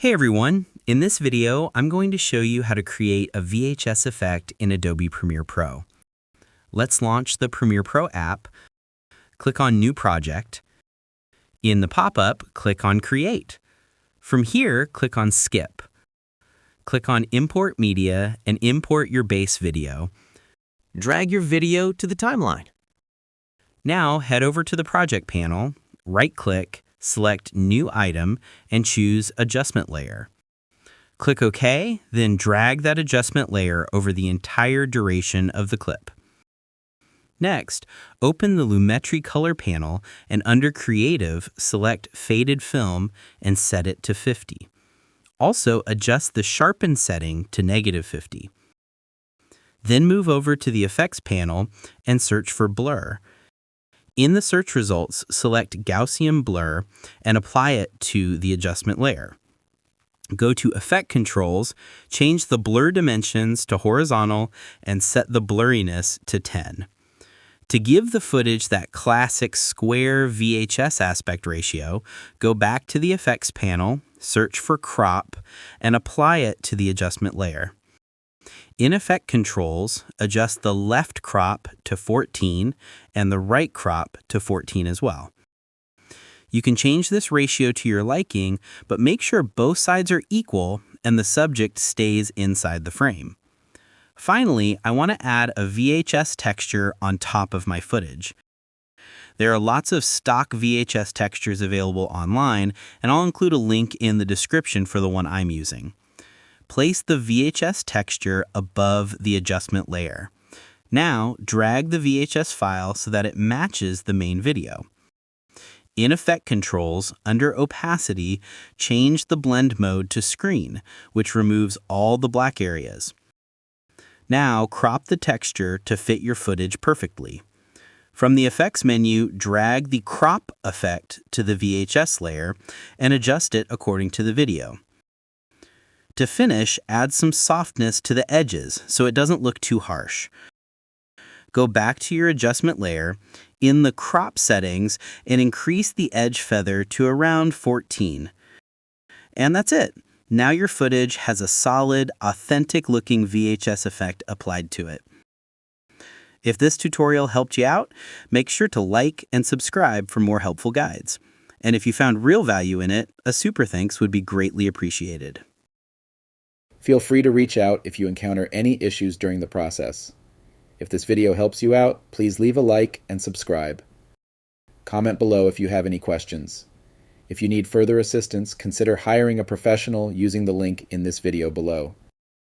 Hey everyone, in this video I'm going to show you how to create a VHS effect in Adobe Premiere Pro. Let's launch the Premiere Pro app, click on New Project. In the pop-up, click on Create. From here, click on Skip. Click on Import Media and import your base video. Drag your video to the timeline. Now head over to the Project panel, right-click, select New Item, and choose Adjustment Layer. Click OK, then drag that adjustment layer over the entire duration of the clip. Next, open the Lumetri Color panel and under Creative, select Faded Film and set it to 50. Also, adjust the Sharpen setting to -50. Then move over to the Effects panel and search for Blur. In the search results, select Gaussian Blur and apply it to the adjustment layer. Go to Effect Controls, change the blur dimensions to horizontal, and set the blurriness to 10. To give the footage that classic square VHS aspect ratio, go back to the Effects panel, search for Crop, and apply it to the adjustment layer. In Effect Controls, adjust the left crop to 14 and the right crop to 14 as well. You can change this ratio to your liking, but make sure both sides are equal and the subject stays inside the frame. Finally, I want to add a VHS texture on top of my footage. There are lots of stock VHS textures available online, and I'll include a link in the description for the one I'm using. Place the VHS texture above the adjustment layer. Now, drag the VHS file so that it matches the main video. In Effect Controls, under Opacity, change the blend mode to Screen, which removes all the black areas. Now, crop the texture to fit your footage perfectly. From the Effects menu, drag the Crop effect to the VHS layer and adjust it according to the video. To finish, add some softness to the edges so it doesn't look too harsh. Go back to your adjustment layer in the crop settings and increase the edge feather to around 14. And that's it. Now your footage has a solid, authentic-looking VHS effect applied to it. If this tutorial helped you out, make sure to like and subscribe for more helpful guides. And if you found real value in it, a super thanks would be greatly appreciated. Feel free to reach out if you encounter any issues during the process. If this video helps you out, please leave a like and subscribe. Comment below if you have any questions. If you need further assistance, consider hiring a professional using the link in this video below.